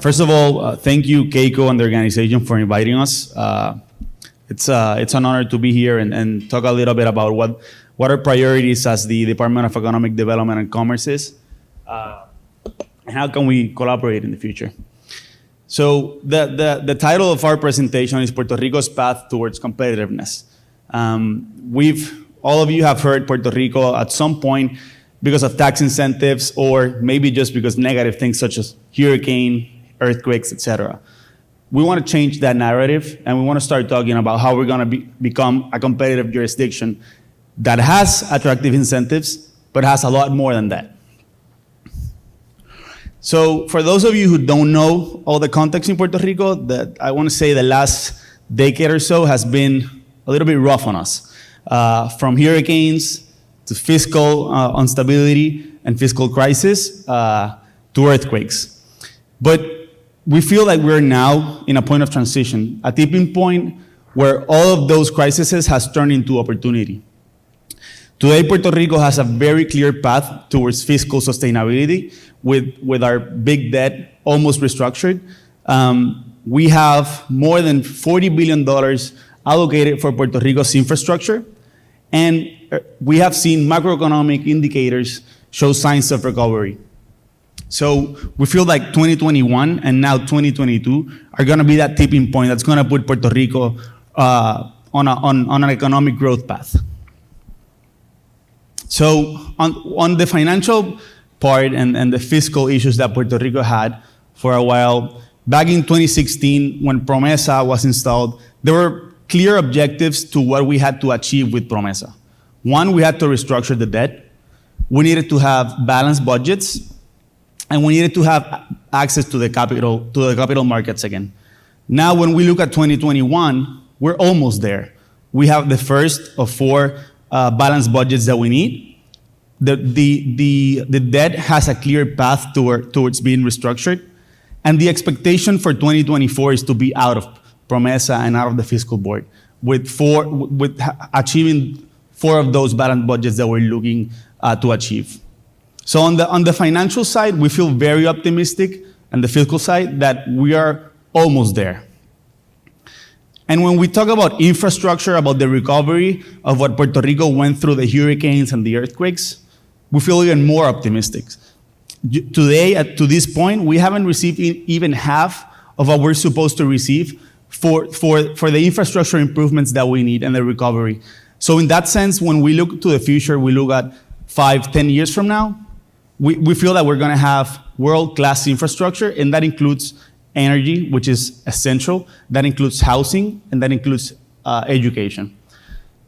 First of all, thank you, Keiko, and the organization for inviting us. It's an honor to be here and talk a little bit about what our priorities as the Department of Economic Development and Commerce is, and how can we collaborate in the future. So the title of our presentation is Puerto Rico's Path Towards Competitiveness. All of you have heard Puerto Rico at some point because of tax incentives or maybe just because negative things such as hurricane, earthquakes, etc. We want to change that narrative and we want to start talking about how we're going to become a competitive jurisdiction that has attractive incentives, but has a lot more than that. So for those of you who don't know all the context in Puerto Rico, I want to say the last decade or so has been a little bit rough on us. From hurricanes to fiscal instability and fiscal crisis to earthquakes. But we feel like we're now in a point of transition, a tipping point where all of those crises has turned into opportunity. Today, Puerto Rico has a very clear path towards fiscal sustainability with our big debt almost restructured. We have more than $40 billion allocated for Puerto Rico's infrastructure, and we have seen macroeconomic indicators show signs of recovery. So we feel like 2021 and now 2022 are going to be that tipping point that's going to put Puerto Rico on an economic growth path. So on the financial part and the fiscal issues that Puerto Rico had for a while, back in 2016 when PROMESA was installed, there were clear objectives to what we had to achieve with PROMESA. One, we had to restructure the debt. We needed to have balanced budgets, and we needed to have access to the capital markets again. Now, when we look at 2021, we're almost there. We have the first of four balanced budgets that we need. The debt has a clear path towards being restructured, and the expectation for 2024 is to be out of PROMESA and out of the fiscal board, with achieving 4 of those balanced budgets that we're looking to achieve. So on the financial side, we feel very optimistic, and the fiscal side that we are almost there. And when we talk about infrastructure, about the recovery of what Puerto Rico went through, the hurricanes and the earthquakes, we feel even more optimistic. Today, to this point, we haven't received even half of what we're supposed to receive for the infrastructure improvements that we need and the recovery. So in that sense, when we look to the future, we look at 5-10 years from now, we feel that we're going to have world-class infrastructure, and that includes energy, which is essential, that includes housing, and that includes education.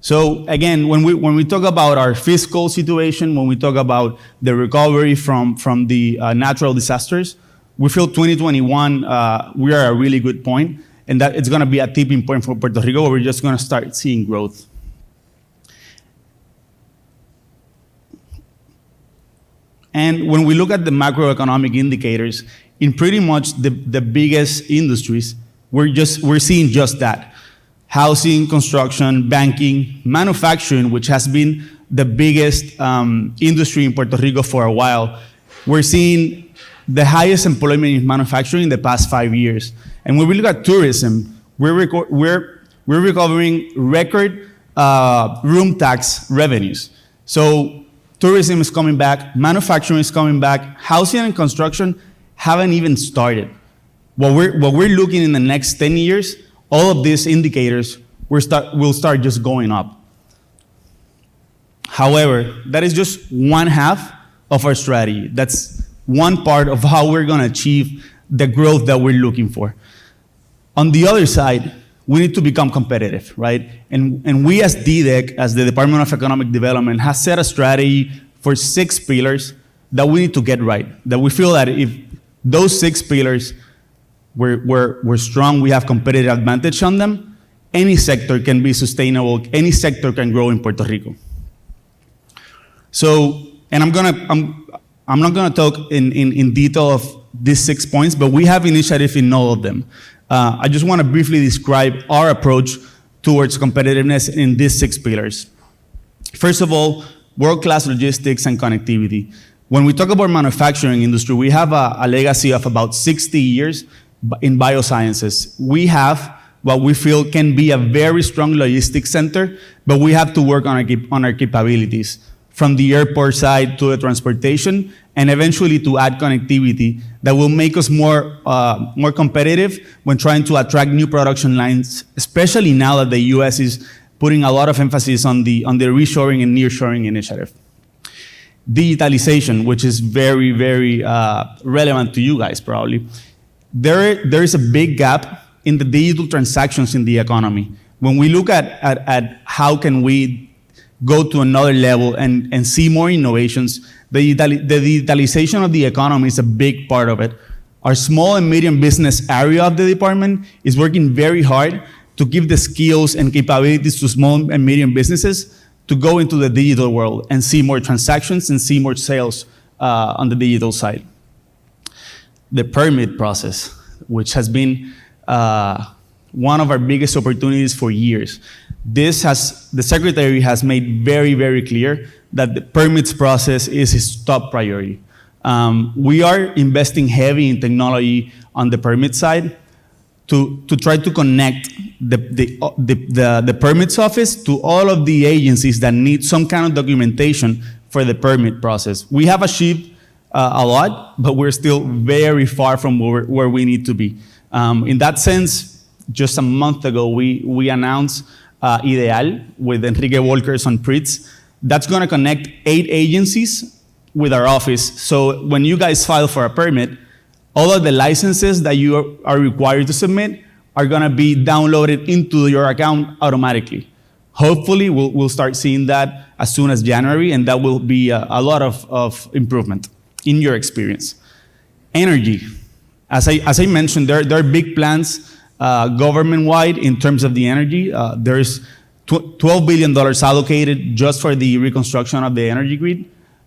So again, when we talk about our fiscal situation, when we talk about the recovery from the natural disasters, we feel 2021, we are at a really good point, and that it's going to be a tipping point for Puerto Rico where we're just going to start seeing growth. And when we look at the macroeconomic indicators, in pretty much the biggest industries, we're seeing just that. Housing, construction, banking, manufacturing, which has been the biggest industry in Puerto Rico for a while. We're seeing the highest employment in manufacturing in the past 5 years. And when we look at tourism, we're recovering record room tax revenues. So tourism is coming back, manufacturing is coming back, housing and construction haven't even started. What we're looking in the next 10 years, all of these indicators will start just going up. However, that is just one half of our strategy. That's one part of how we're going to achieve the growth that we're looking for. On the other side, we need to become competitive, right? And we as DDEC, as the Department of Economic Development, has set a strategy for 6 pillars that we need to get right. That we feel that if those 6 pillars we're strong, we have competitive advantage on them, any sector can be sustainable, any sector can grow in Puerto Rico. So, and I'm not gonna talk in detail of these 6 points, but we have initiative in all of them. I just wanna briefly describe our approach towards competitiveness in these 6 pillars. First of all, world-class logistics and connectivity. When we talk about manufacturing industry, we have a legacy of about 60 years in biosciences. We have what we feel can be a very strong logistics center, but we have to work on our capabilities, from the airport side to the transportation, and eventually to add connectivity that will make us more competitive when trying to attract new production lines, especially now that the US is putting a lot of emphasis on the reshoring and nearshoring initiative. Digitalization, which is very, very relevant to you guys probably. There is a big gap in the digital transactions in the economy. When we look at how can we go to another level and see more innovations, the digitalization of the economy is a big part of it. Our small and medium business area of the department is working very hard to give the skills and capabilities to small and medium businesses to go into the digital world and see more transactions and see more sales on the digital side. The permit process, which has been one of our biggest opportunities for years. The Secretary has made very, very clear that the permits process is his top priority. We are investing heavy in technology on the permit side to try to connect the permits office to all of the agencies that need some kind of documentation for the permit process. We have achieved a lot, but we're still very far from where we need to be. In that sense, just a month ago, we announced Ideal with Enrique Volkers on PRITS. That's going to connect 8 agencies with our office. So when you guys file for a permit, all of the licenses that you are required to submit are going to be downloaded into your account automatically. Hopefully, we'll start seeing that as soon as January, and that will be a lot of improvement in your experience. Energy. As I mentioned, there are big plans government-wide in terms of the energy. There's $12 billion allocated just for the reconstruction of the energy grid.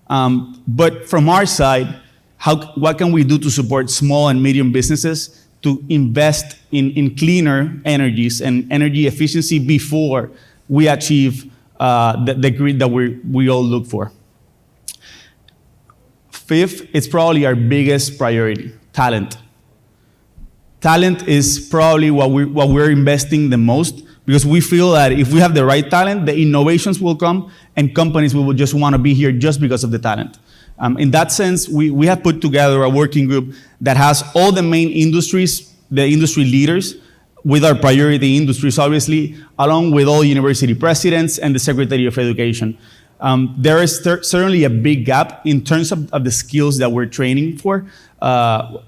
But from our side, what can we do to support small and medium businesses to invest in cleaner energies and energy efficiency before we achieve the grid that we all look for? Fifth, it's probably our biggest priority, talent. Talent is probably what we're investing the most, because we feel that if we have the right talent, the innovations will come and companies will just want to be here just because of the talent. In that sense, we have put together a working group that has all the main industries, the industry leaders, with our priority industries, obviously, along with all university presidents and the Secretary of Education. There is certainly a big gap in terms of the skills that we're training for,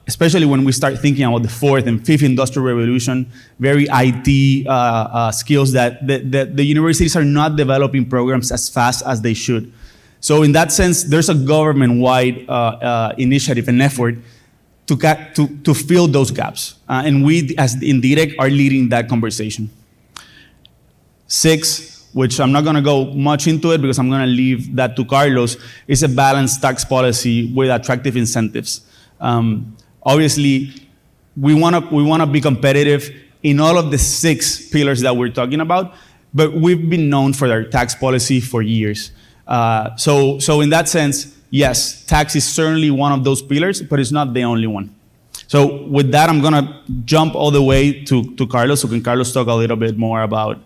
especially when we start thinking about the 4th and 5th industrial revolution, very IT skills that the universities are not developing programs as fast as they should. So in that sense, there's a government-wide initiative and effort to fill those gaps. And we, as in DDEC, are leading that conversation. 6, which I'm not going to go much into it because I'm going to leave that to Carlos, is a balanced tax policy with attractive incentives. Obviously, we want to be competitive in all of the 6 pillars that we're talking about, but we've been known for our tax policy for years. So in that sense, yes, tax is certainly one of those pillars, but it's not the only one. So with that, I'm going to jump all the way to Carlos. So can Carlos talk a little bit more about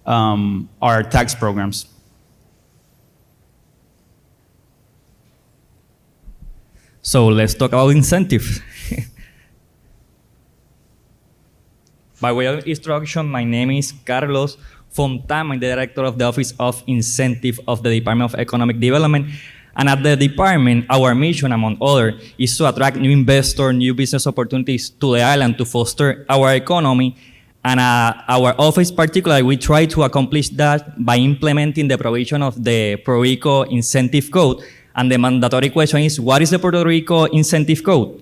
our tax programs? So let's talk about incentives. By way of introduction, my name is Carlos Fontan. I'm the director of the Office of Incentive of the Department of Economic Development. And at the department, our mission, among others, is to attract new investors, new business opportunities to the island to foster our economy. And our office particularly, we try to accomplish that by implementing the provision of the Puerto Rico Incentive Code. And the mandatory question is, what is the Puerto Rico Incentive Code?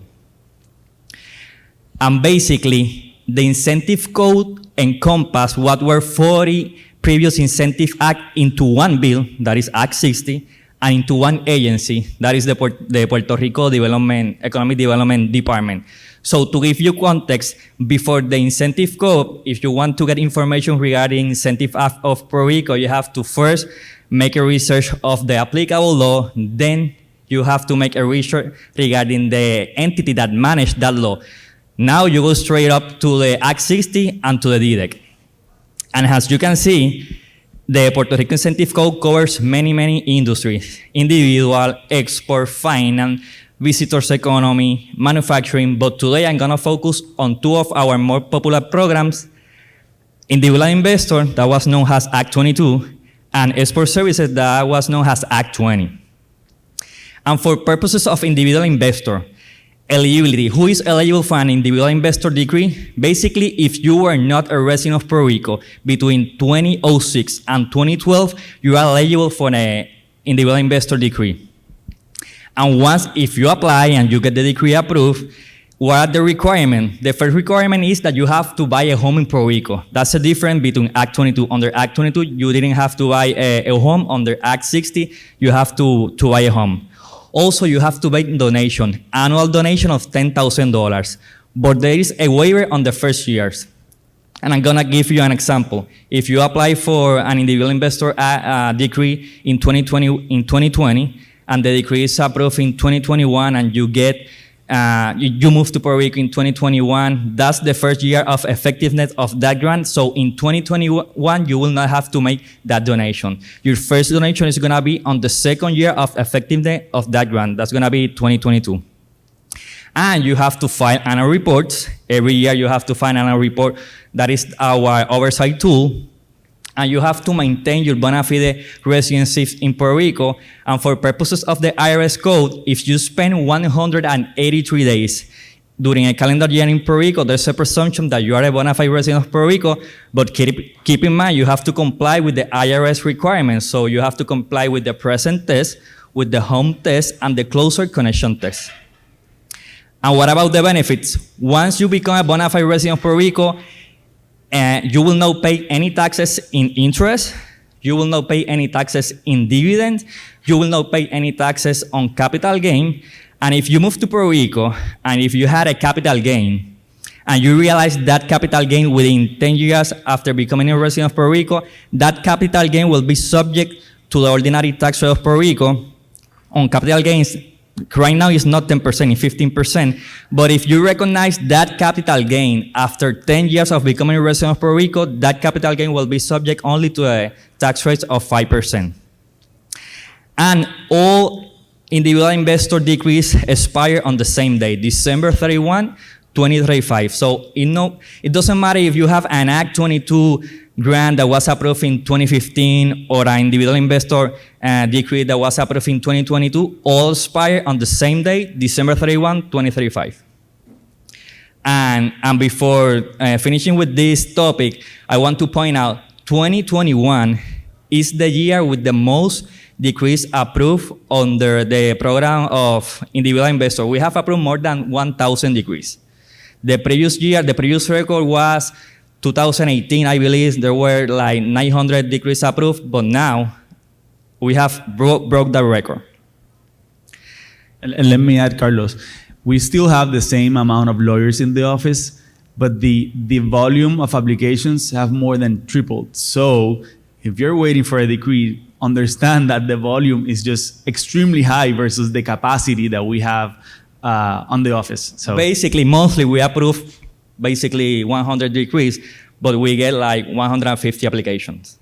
And basically, the Incentive Code encompasses what were 40 previous incentive acts into one bill, that is Act 60, and into one agency, that is the Puerto Rico Economic Development Department. So to give you context, before the Incentive Code, if you want to get information regarding Incentive Act of Puerto Rico, you have to first make a research of the applicable law, then You have to make a research regarding the entity that managed that law. Now you go straight up to the Act 60 and to the DDEC. And as you can see, the Puerto Rico Incentive Code covers many, many industries: individual, export, finance, visitors economy, manufacturing. But today I'm gonna focus on two of our more popular programs: individual investor, that was known as Act 22, and export services, that was known as Act 20. And for purposes of individual investor, eligibility, who is eligible for an individual investor decree? Basically, if you were not a resident of Puerto Rico between 2006 and 2012, you are eligible for an individual investor decree. And once, if you apply and you get the decree approved, what are the requirements? The first requirement is that you have to buy a home in Puerto Rico. That's the difference between Act 22. Under Act 22, you didn't have to buy a home. Under Act 60, you have to buy a home. Also, you have to make donation, annual donation of $10,000. But there is a waiver on the first years. And I'm gonna give you an example. If you apply for an individual investor decree in 2020, and the decree is approved in 2021, and you get you move to Puerto Rico in 2021, that's the first year of effectiveness of that grant. So in 2021, you will not have to make that donation. Your first donation is gonna be on the second year of effectiveness of that grant. That's gonna be 2022. And you have to file annual reports. Every year you have to file annual report. That is our oversight tool. And you have to maintain your bona fide residency in Puerto Rico. And for purposes of the IRS code, if you spend 183 days during a calendar year in Puerto Rico, there's a presumption that you are a bona fide resident of Puerto Rico, but keep in mind, you have to comply with the IRS requirements. So you have to comply with the present test, with the home test, and the closer connection test. And what about the benefits? Once you become a bona fide resident of Puerto Rico, you will not pay any taxes in interest. You will not pay any taxes in dividends. You will not pay any taxes on capital gain. And if you move to Puerto Rico, and if you had a capital gain, and you realize that capital gain within 10 years after becoming a resident of Puerto Rico, that capital gain will be subject to the ordinary tax rate of Puerto Rico. On capital gains, right now it's not 10%, it's 15%. But if you recognize that capital gain after 10 years of becoming a resident of Puerto Rico, that capital gain will be subject only to a tax rate of 5%. And all individual investor decrees expire on the same day, December 31, 2035. So it doesn't matter if you have an Act 22 grant that was approved in 2015 or an individual investor decree that was approved in 2022, all expire on the same day, December 31, 2035. And before finishing with this topic, I want to point out 2021 is the year with the most decrees approved under the program of individual investor. We have approved more than 1,000 decrees. The previous year, the previous record was 2018, I believe there were like 900 decrees approved, but now we have broke the record. And let me add, Carlos, we still have the same amount of lawyers in the office, but the volume of applications have more than tripled. So if you're waiting for a decree, understand that the volume is just extremely high versus the capacity that we have on the office. So basically, monthly we approve basically 100 decrees, but we get like 150 applications.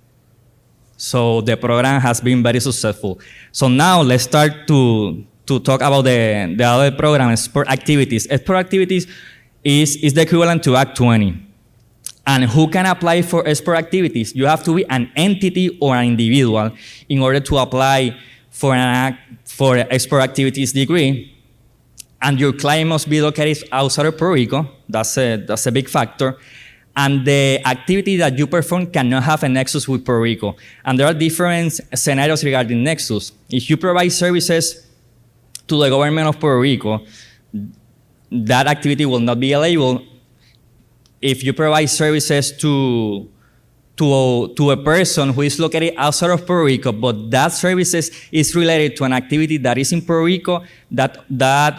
So the program has been very successful. So now let's start to talk about the other program, sport activities. Sport activities is the equivalent to Act 20. And who can apply for sport activities? You have to be an entity or an individual in order to apply for a sport activities degree. And your client must be located outside of Puerto Rico. That's a big factor. And the activity that you perform cannot have a nexus with Puerto Rico. And there are different scenarios regarding nexus. If you provide services to the government of Puerto Rico, that activity will not be eligible. If you provide services to a person who is located outside of Puerto Rico, but that services is related to an activity that is in Puerto Rico, that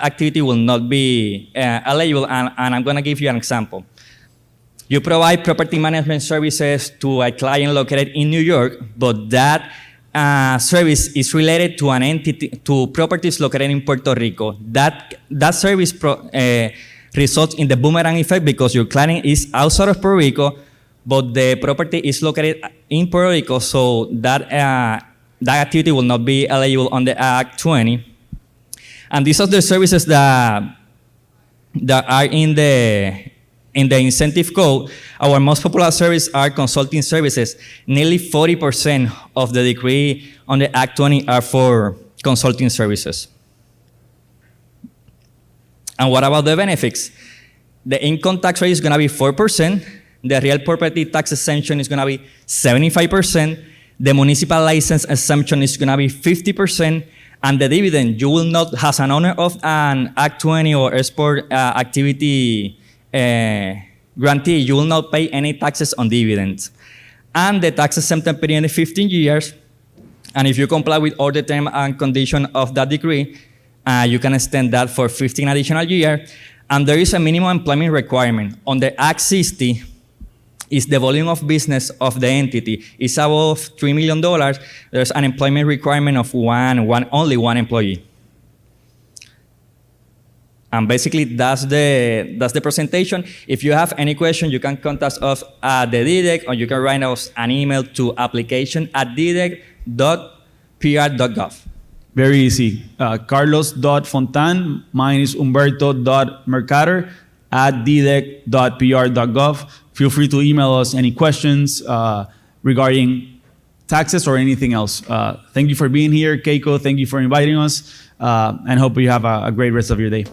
activity will not be eligible. And I'm going to give you an example. You provide property management services to a client located in New York, but that service is related to an entity, to properties located in Puerto Rico. That service results in the boomerang effect because your client is outside of Puerto Rico, but the property is located in Puerto Rico, so that activity will not be eligible under Act 20. And these are the services that are in the incentive code. Our most popular services are consulting services. Nearly 40% of the decree on the Act 20 are for consulting services. And what about the benefits? The income tax rate is going to be 4%. The real property tax exemption is going to be 75%. The municipal license exemption is going to be 50%. And the dividend, you will not, as an owner of an Act 20 or export activity grantee, you will not pay any taxes on dividends. And the tax exemption period is 15 years. And if you comply with all the terms and conditions of that decree, you can extend that for 15 additional years. And there is a minimum employment requirement. Under Act 60, is the volume of business of the entity is above $3 million, there's an employment requirement of only one employee. And basically, that's the presentation. If you have any question, you can contact us at the DDEC, or you can write us an email to application@ddec.pr.gov. Very easy. Carlos.Fontan. Mine is Humberto.Mercader @ddec.pr.gov. Feel free to email us any questions regarding taxes or anything else. Thank you for being here, Keiko. Thank you for inviting us, and hope you have a great rest of your day.